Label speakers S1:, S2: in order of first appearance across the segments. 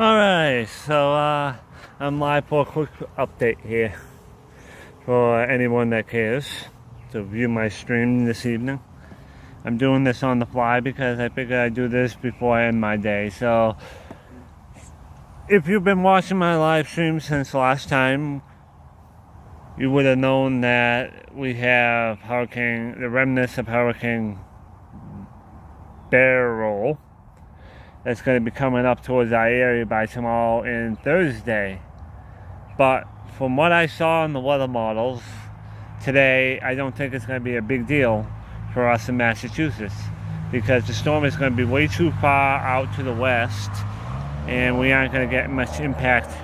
S1: Alright, so I'm live for a quick update here for anyone that cares to view my stream this evening. I'm doing this on the fly because I figured I'd do this before I end my day. So if you've been watching my live stream since last time, you would have known that we have the remnants of Hurricane Beryl that's going to be coming up towards our area by tomorrow and Thursday. But from what I saw in the weather models today, I don't think it's going to be a big deal for us in Massachusetts, because the storm is going to be way too far out to the west and we aren't going to get much impact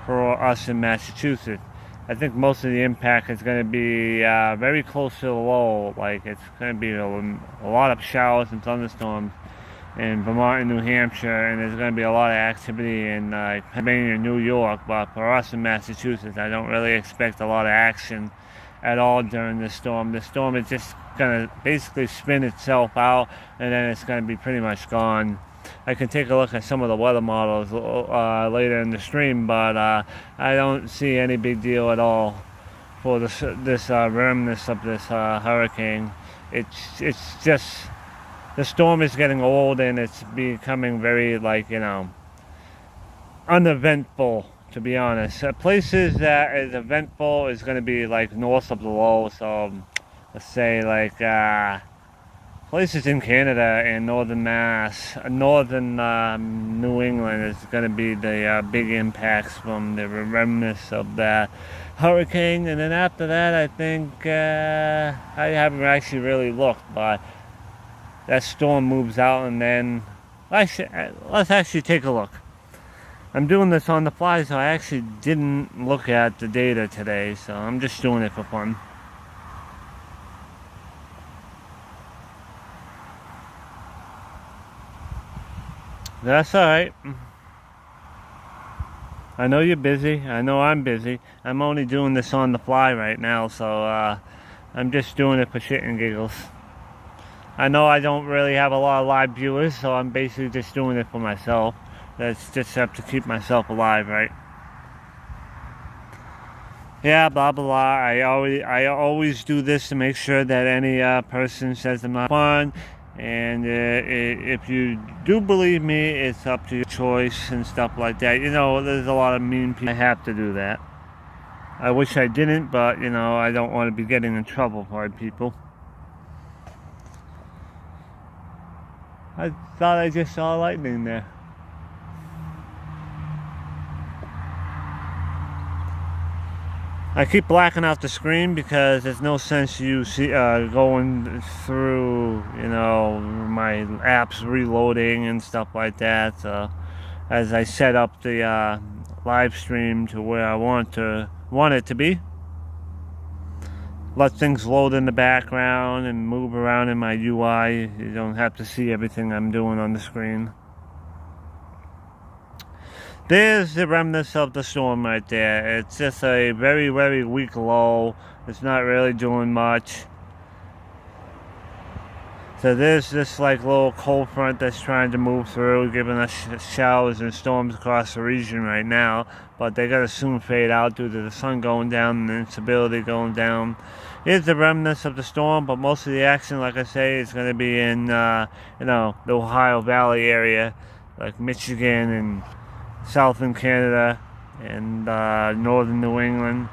S1: for us in Massachusetts. I think most of the impact is going to be very close to the low. Like, it's going to be a lot of showers and thunderstorms in Vermont and New Hampshire, and there's going to be a lot of activity in Pennsylvania and New York. But for us in Massachusetts, I don't really expect a lot of action at all during this storm. The storm is just going to basically spin itself out, and then it's going to be pretty much gone. I can take a look at some of the weather models later in the stream, but I don't see any big deal at all for this remnants of this hurricane. It's just, the storm is getting old and it's becoming very, uneventful, to be honest. Places that is eventful is going to be like north of the low, so let's say places in Canada and northern New England is going to be the big impacts from the remnants of that hurricane. And then after that, I think I haven't actually really looked, but that storm moves out, and then let's actually take a look. I'm doing this on the fly, so I actually didn't look at the data today, so I'm just doing it for fun. That's alright. I know you're busy. I know I'm busy. I'm only doing this on the fly right now, so I'm just doing it for shit and giggles. I know I don't really have a lot of live viewers, so I'm basically just doing it for myself. That's just have to keep myself alive, right? Yeah, blah blah blah. I always do this to make sure that any person says I'm not fun. And if you do believe me, it's up to your choice and stuff like that. You know, there's a lot of mean people. I have to do that. I wish I didn't, but you know, I don't want to be getting in trouble for people. I thought I just saw lightning there. I keep blacking out the screen because there's no sense you see going through, you know, my apps reloading and stuff like that. So as I set up the live stream to where I want it to be, let things load in the background and move around in my UI. You don't have to see everything I'm doing on the screen. There's the remnants of the storm right there. It's just a very, very weak low. It's not really doing much. So there's this little cold front that's trying to move through, giving us showers and storms across the region right now. But they gotta soon fade out due to the sun going down and the instability going down. Here's the remnants of the storm, but most of the action, like I say, is gonna be in the Ohio Valley area, like Michigan and southern Canada and northern New England.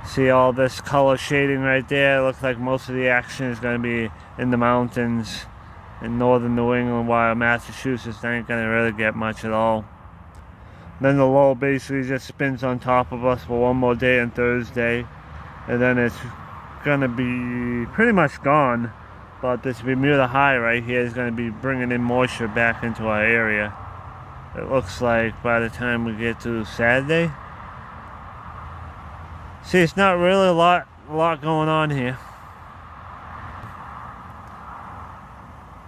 S1: See all this color shading right there? It looks like most of the action is going to be in the mountains in northern New England, while Massachusetts ain't going to really get much at all. Then the low basically just spins on top of us for one more day on Thursday, and then it's going to be pretty much gone. But this Bermuda high right here is going to be bringing in moisture back into our area. It looks like by the time we get to Saturday. See, it's not really a lot going on here.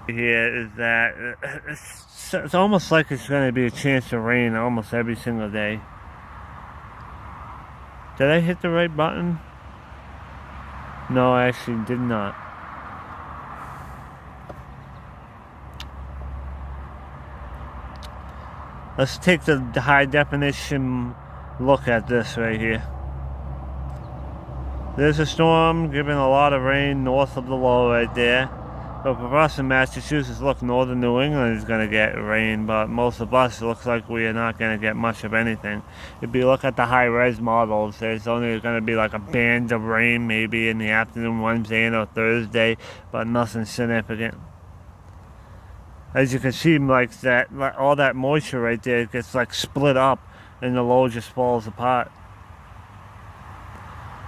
S1: Here is that it's almost like it's going to be a chance of rain almost every single day. Did I hit the right button? No, I actually did not. Let's take the high definition look at this right here. There's a storm giving a lot of rain north of the low right there. But for us in Massachusetts, look, northern New England is going to get rain, but most of us, it looks like we are not going to get much of anything. If you look at the high-res models, there's only going to be like a band of rain maybe in the afternoon Wednesday or Thursday, but nothing significant. As you can see, like that, all that moisture right there gets like split up, and the low just falls apart.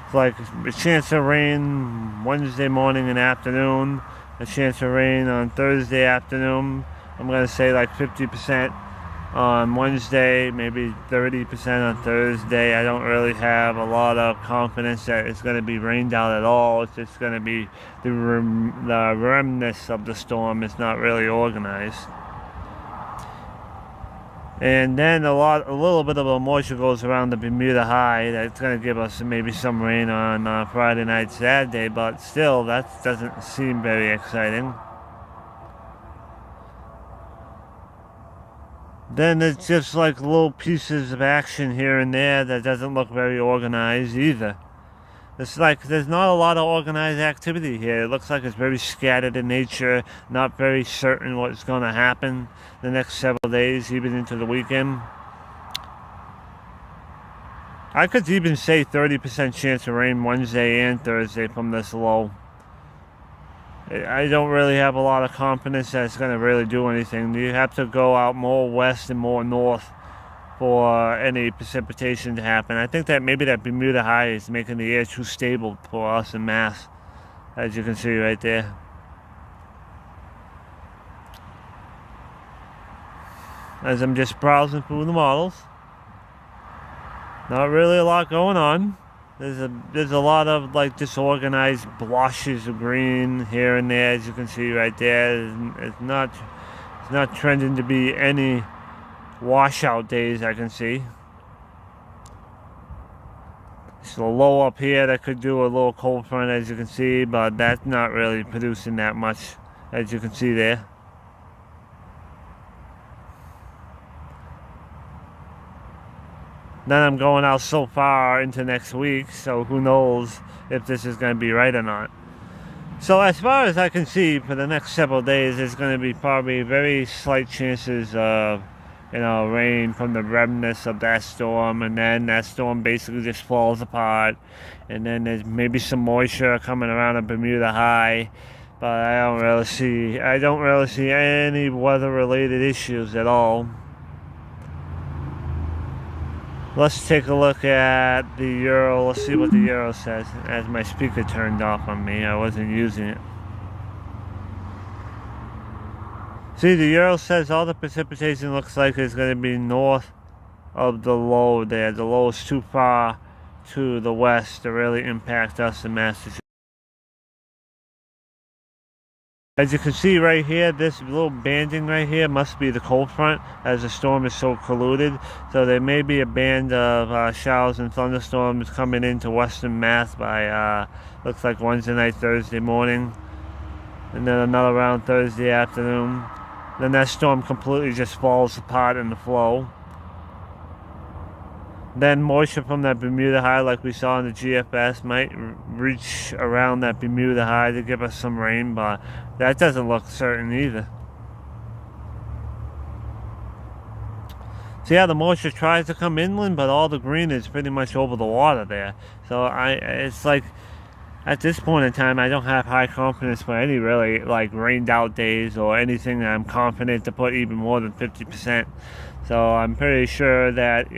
S1: It's like a chance of rain Wednesday morning and afternoon, a chance of rain on Thursday afternoon. I'm going to say like 50% on Wednesday, maybe 30% on Thursday. I don't really have a lot of confidence that it's going to be rained out at all. It's just going to be the remnants of the storm. It's not really organized. And then a little bit of a moisture goes around the Bermuda High. That's going to give us maybe some rain on Friday night, Saturday, but still, that doesn't seem very exciting. Then it's just like little pieces of action here and there that doesn't look very organized either. It's like there's not a lot of organized activity here. It looks like it's very scattered in nature, not very certain what's going to happen the next several days, even into the weekend. I could even say 30% chance of rain Wednesday and Thursday from this low. I don't really have a lot of confidence that it's going to really do anything. You have to go out more west and more north for any precipitation to happen. I think that maybe that Bermuda High is making the air too stable for us in Mass, as you can see right there. As I'm just browsing through the models, not really a lot going on. There's a lot of like disorganized blotches of green here and there, as you can see right there. It's not trending to be any washout days I can see. It's a low up here that could do a little cold front, as you can see, but that's not really producing that much, as you can see there. Then I'm going out so far into next week, so who knows if this is going to be right or not. So as far as I can see, for the next several days, there's going to be probably very slight chances of rain from the remnants of that storm, and then that storm basically just falls apart, and then there's maybe some moisture coming around the Bermuda High, but I don't really see any weather-related issues at all. Let's take a look at the Euro. Let's see what the Euro says. As my speaker turned off on me, I wasn't using it. See, the Euro says all the precipitation looks like it's going to be north of the low there. The low is too far to the west to really impact us in Massachusetts. As you can see right here, this little banding right here must be the cold front, as the storm is so colluded. So there may be a band of showers and thunderstorms coming into western Mass by looks like Wednesday night, Thursday morning, and then another round Thursday afternoon. Then that storm completely just falls apart in the flow. Then moisture from that Bermuda High, like we saw in the GFS, might reach around that Bermuda High to give us some rain, but that doesn't look certain either. So yeah, the moisture tries to come inland, but all the green is pretty much over the water there. So it's like, at this point in time, I don't have high confidence for any really like rained out days or anything that I'm confident to put even more than 50%. So I'm pretty sure that,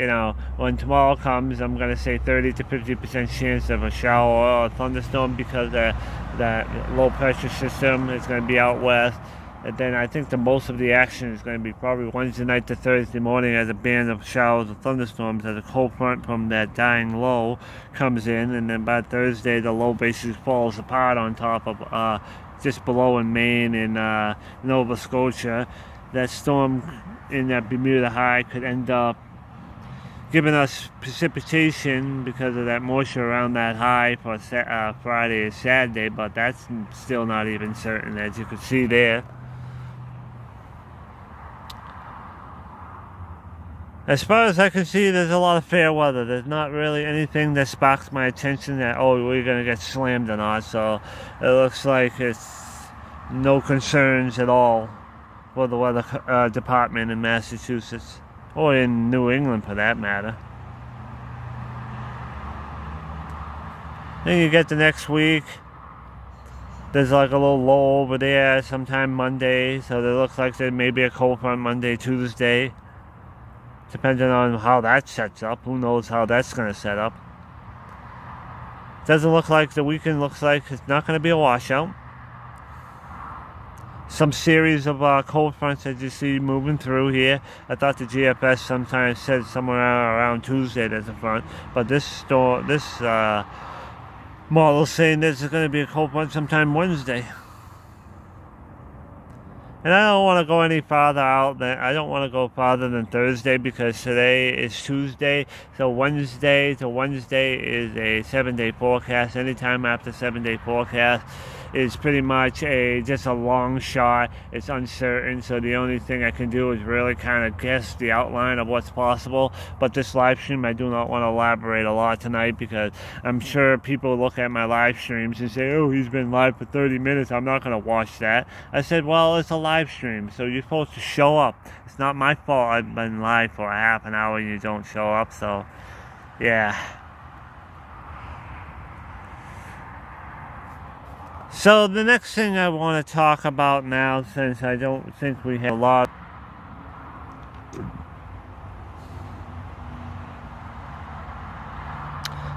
S1: when tomorrow comes, I'm going to say 30 to 50% chance of a shower or a thunderstorm, because that low pressure system is going to be out west. And then I think the most of the action is going to be probably Wednesday night to Thursday morning, as a band of showers or thunderstorms, as a cold front from that dying low comes in, and then by Thursday the low basically falls apart on top of just below in Maine and Nova Scotia. That storm in that Bermuda High could end up giving us precipitation because of that moisture around that high for Friday and Saturday, but that's still not even certain, as you can see there. As far as I can see, there's a lot of fair weather. There's not really anything that sparks my attention that, oh, we're going to get slammed or not. So it looks like it's no concerns at all for the weather department in Massachusetts, or in New England for that matter. Then you get the next week. There's like a little low over there sometime Monday, so it looks like there may be a cold front Monday, Tuesday. Depending on how that sets up. Who knows how that's going to set up. Doesn't look like the weekend looks like it's not going to be a washout. Some series of cold fronts that you see moving through here. I thought the GFS sometimes said somewhere around Tuesday there's a front. But this model saying there's going to be a cold front sometime Wednesday. And I don't want to go any farther out than, I don't want to go farther than Thursday, because today is Tuesday. So Wednesday to Wednesday is a 7-day forecast. Anytime after 7-day forecast is pretty much just a long shot. It's uncertain, so the only thing I can do is really kind of guess the outline of what's possible. But this live stream, I do not want to elaborate a lot tonight, because I'm sure people look at my live streams and say, oh, he's been live for 30 minutes. I'm not going to watch that. I said, well, it's a live stream, so you're supposed to show up. It's not my fault I've been live for a half an hour and you don't show up. So yeah. So the next thing I want to talk about now, since I don't think we have a lot,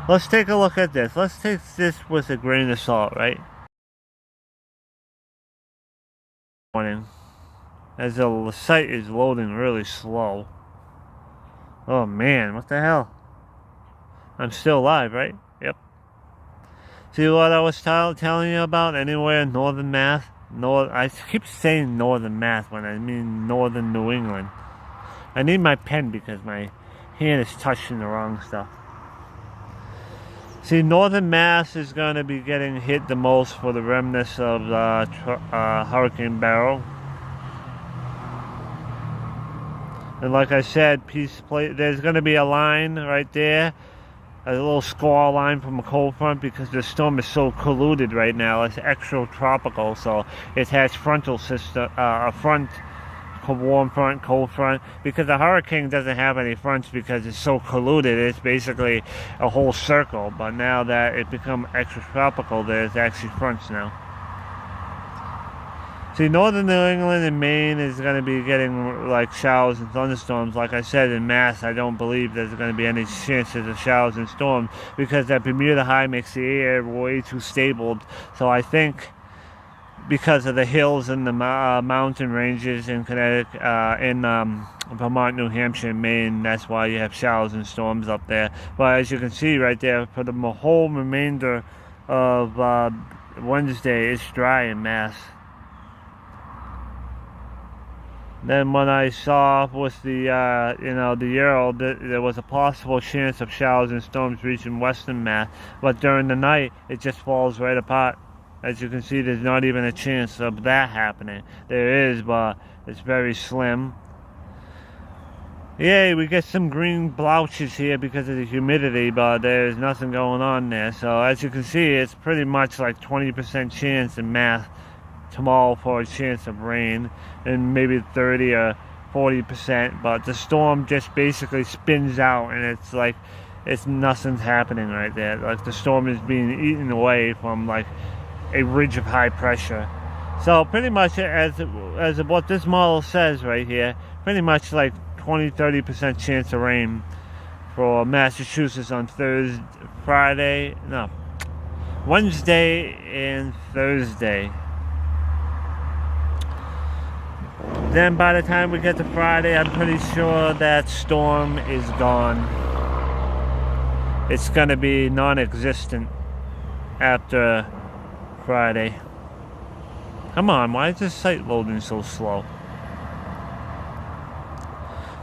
S1: let's take a look at this. Let's take this with a grain of salt, right? Morning, as the site is loading really slow. Oh man, what the hell? I'm still live, right? Yep. See what I was telling you about? Anywhere in northern Mass? I keep saying northern Mass when I mean northern New England. I need my pen because my hand is touching the wrong stuff. See, northern Mass is going to be getting hit the most for the remnants of Hurricane Beryl. And like I said, there's going to be a line right there, a little squall line from a cold front, because the storm is so colluded right now. It's extratropical, so it has frontal system, a front, warm front, cold front, because the hurricane doesn't have any fronts because it's so colluded. It's basically a whole circle. But now that it become extratropical, there's actually fronts now. See, northern New England and Maine is going to be getting like showers and thunderstorms. Like I said, in Mass, I don't believe there's going to be any chances of showers and storms, because that Bermuda high makes the air way too stable. So I think because of the hills and the mountain ranges in Connecticut, in Vermont, New Hampshire, and Maine, that's why you have showers and storms up there. But as you can see right there, for the whole remainder of Wednesday, it's dry in Mass. Then when I saw with the the Euro, there was a possible chance of showers and storms reaching western Mass, but during the night it just falls right apart. As you can see, there's not even a chance of that happening. There is, but it's very slim. Yay, we get some green blotches here because of the humidity, but there's nothing going on there. So as you can see, it's pretty much like 20% chance in Mass tomorrow for a chance of rain, and maybe 30 or 40%, but the storm just basically spins out, and it's like nothing's happening right there. Like the storm is being eaten away from like a ridge of high pressure. So pretty much as what this model says right here, pretty much like 20-30% chance of rain for Massachusetts on Wednesday and Thursday. Then by the time we get to Friday, I'm pretty sure that storm is gone. It's going to be non-existent after Friday. Come on, why is this site loading so slow?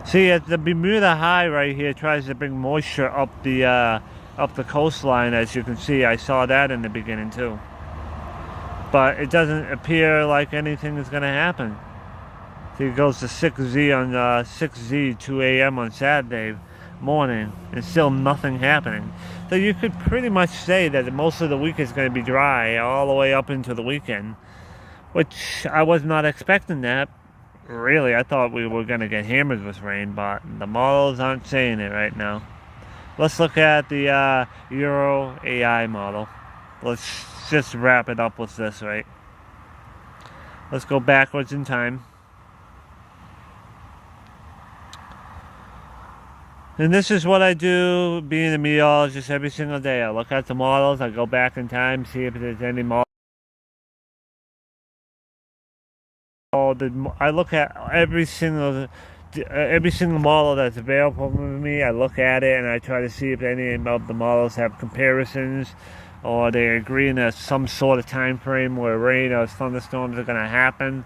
S1: See, at the Bermuda High right here tries to bring moisture up the coastline. As you can see, I saw that in the beginning too. But it doesn't appear like anything is going to happen. See, it goes to 6Z on 6Z 2 a.m. on Saturday morning, and still nothing happening. So you could pretty much say that most of the week is going to be dry all the way up into the weekend, which I was not expecting that. Really, I thought we were going to get hammered with rain, but the models aren't saying it right now. Let's look at the Euro AI model. Let's just wrap it up with this, right? Let's go backwards in time. And this is what I do being a meteorologist every single day. I look at the models, I go back in time, see if there's any model. I look at every single model that's available to me. I look at it and I try to see if any of the models have comparisons, or they agree in some sort of time frame where rain or thunderstorms are going to happen.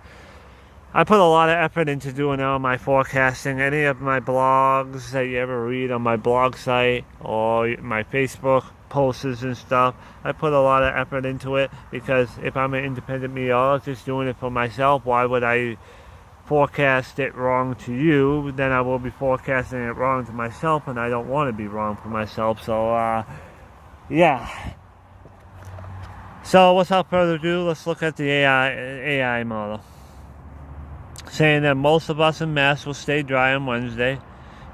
S1: I put a lot of effort into doing all my forecasting. Any of my blogs that you ever read on my blog site or my Facebook posts and stuff, I put a lot of effort into it, because if I'm an independent meteorologist doing it for myself, why would I forecast it wrong to you? Then I will be forecasting it wrong to myself, and I don't want to be wrong for myself. So yeah. So without further ado, let's look at the AI model. Saying that most of us in Mass will stay dry on Wednesday.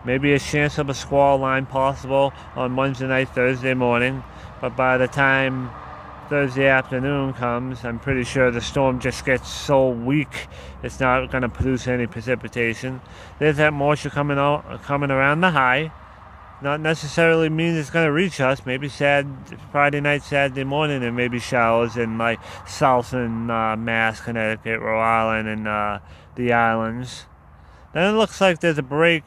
S1: Maybe a chance of a squall line possible on Wednesday night, Thursday morning. But by the time Thursday afternoon comes, I'm pretty sure the storm just gets so weak it's not going to produce any precipitation. There's that moisture coming around the high. Not necessarily means it's going to reach us. Maybe Friday night, Saturday morning, there may be showers in like South and Mass, Connecticut, Rhode Island, and the islands. Then it looks like there's a break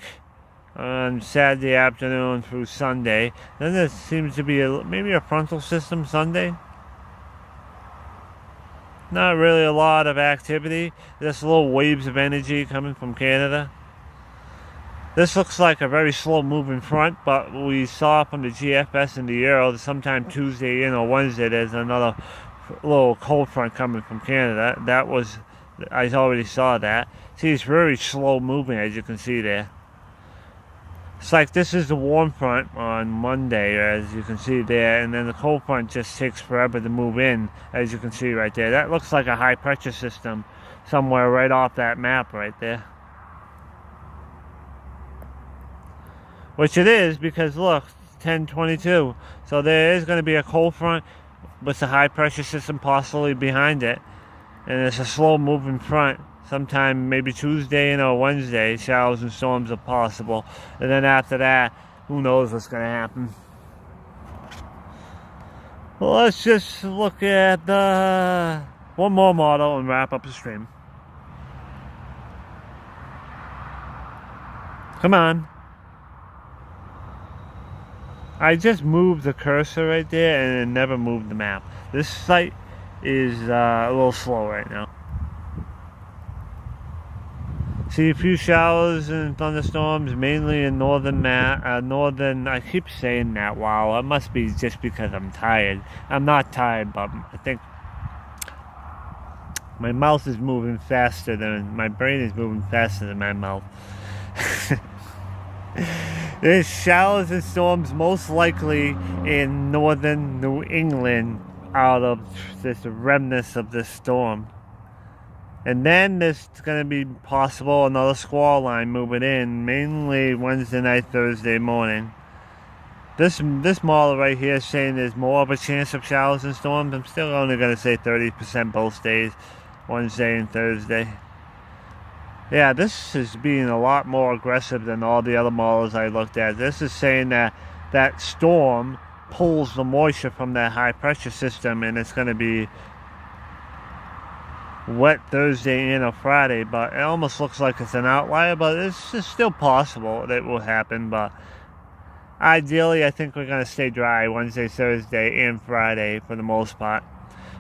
S1: on Saturday afternoon through Sunday. Then there seems to be maybe a frontal system Sunday. Not really a lot of activity. Just little waves of energy coming from Canada. This looks like a very slow moving front, but we saw from the GFS and the Euro that sometime Tuesday or Wednesday there's another little cold front coming from Canada. I already saw that. See, it's very slow moving, as you can see there. It's like this is the warm front on Monday, as you can see there, and then the cold front just takes forever to move in, as you can see right there. That looks like a high pressure system somewhere right off that map right there. Which it is, because look, 10:22. So there is going to be a cold front with a high pressure system possibly behind it. And it's a slow moving front. Sometime maybe Tuesday or Wednesday, showers and storms are possible. And then after that, who knows what's going to happen. Well, let's just look at one more model and wrap up the stream. Come on. I just moved the cursor right there and it never moved the map. This site is a little slow right now. See a few showers and thunderstorms, mainly in northern. I keep saying that. Wow, it must be just because I'm tired. I'm not tired, but I think my mouth is moving faster than my brain is moving faster than my mouth. There's showers and storms most likely in northern New England out of this remnants of this storm. And then there's going to be possible another squall line moving in, mainly Wednesday night, Thursday morning. This model right here is saying there's more of a chance of showers and storms. I'm still only going to say 30% both days, Wednesday and Thursday. Yeah, this is being a lot more aggressive than all the other models I looked at. This is saying that storm pulls the moisture from that high pressure system, and it's going to be wet Thursday and or Friday, but it almost looks like it's an outlier, but it's still possible that it will happen. But ideally, I think we're going to stay dry Wednesday, Thursday, and Friday for the most part.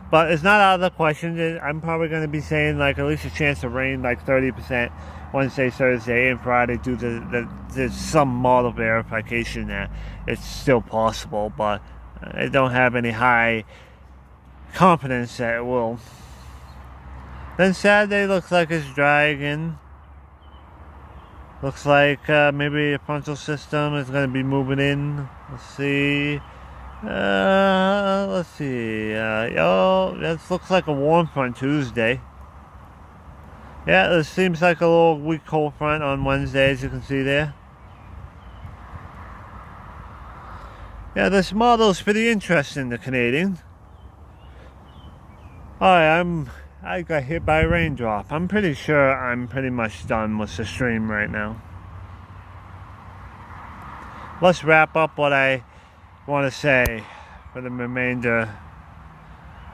S1: But it's not out of the question. I'm probably going to be saying like at least a chance of rain, like 30% Wednesday, Thursday, and Friday, due to there's some model verification that it's still possible, but I don't have any high confidence that it will. Then Saturday looks like it's dry again. Looks like maybe a frontal system is going to be moving in. Let's see. This looks like a warm front Tuesday. Yeah, this seems like a little weak cold front on Wednesday, as you can see there. Yeah, this model is pretty interesting, the Canadian. Alright, I got hit by a raindrop. I'm pretty sure I'm pretty much done with the stream right now. Let's wrap up what I want to say for the remainder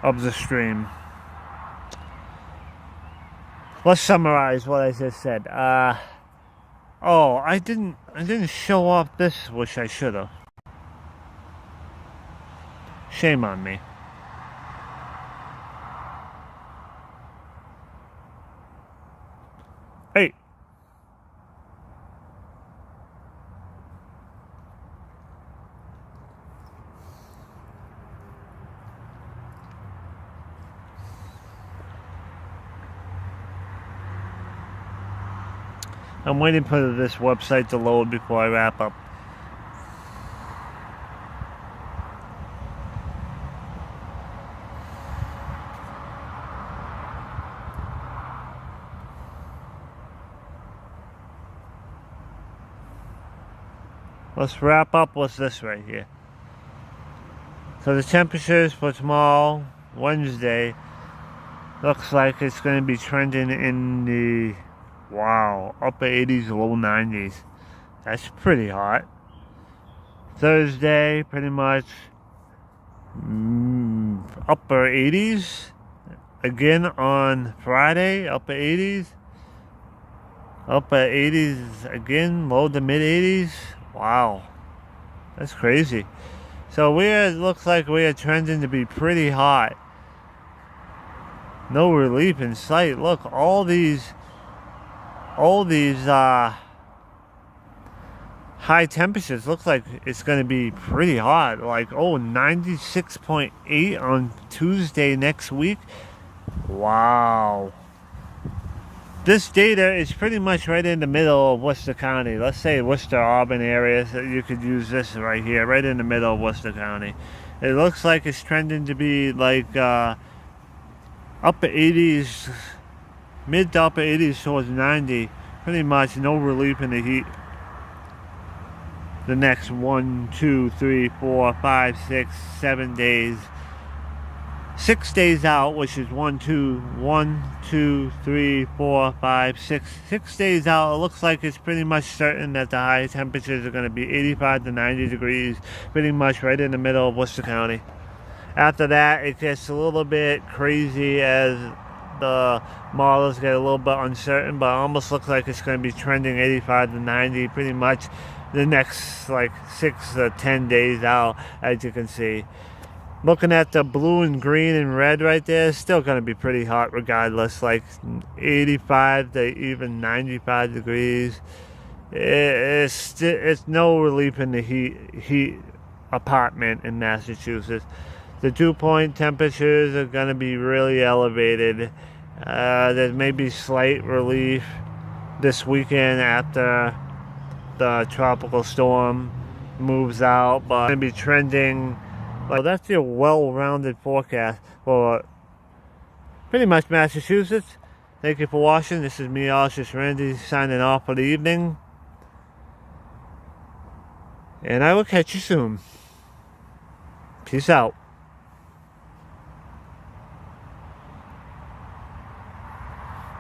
S1: of the stream. Let's summarize what I just said. Oh, I didn't show off this, which I should have. Shame on me. Hey. I'm waiting for this website to load before I wrap up. Let's wrap up with this right here. So the temperatures for tomorrow, Wednesday, looks like it's going to be trending in the, wow, upper 80s, low 90s. That's pretty hot. Thursday, pretty much upper 80s. Again on Friday, upper 80s. Upper 80s again, low to mid 80s. Wow, that's crazy. So it looks like we are trending to be pretty hot. No relief in sight. Look, all these high temperatures look like it's going to be pretty hot. Like, 96.8 on Tuesday next week. Wow. This data is pretty much right in the middle of Worcester County. Let's say Worcester, Auburn area. So you could use this right here, right in the middle of Worcester County. It looks like it's trending to be like upper 80s, mid to upper 80s towards 90. Pretty much no relief in the heat. The next 1, 2, 3, 4, 5, 6, 7 days. 6 days out, which is 1, 2, 3, 4, 5, 6. 6 days out, it looks like it's pretty much certain that the high temperatures are going to be 85 to 90 degrees, pretty much right in the middle of Worcester County. After that, it gets a little bit crazy as the models get a little bit uncertain, but it almost looks like it's going to be trending 85 to 90 pretty much the next like 6 to 10 days out, as you can see. Looking at the blue and green and red right there, it's still going to be pretty hot regardless, like 85 to even 95 degrees. It's no relief in the heat apartment in Massachusetts. The dew point temperatures are going to be really elevated. There may be slight relief this weekend after the tropical storm moves out, but it's going to be trending. Well, that's your well-rounded forecast for pretty much Massachusetts. Thank you for watching. This is Meteorologist Randy signing off for the evening. And I will catch you soon. Peace out.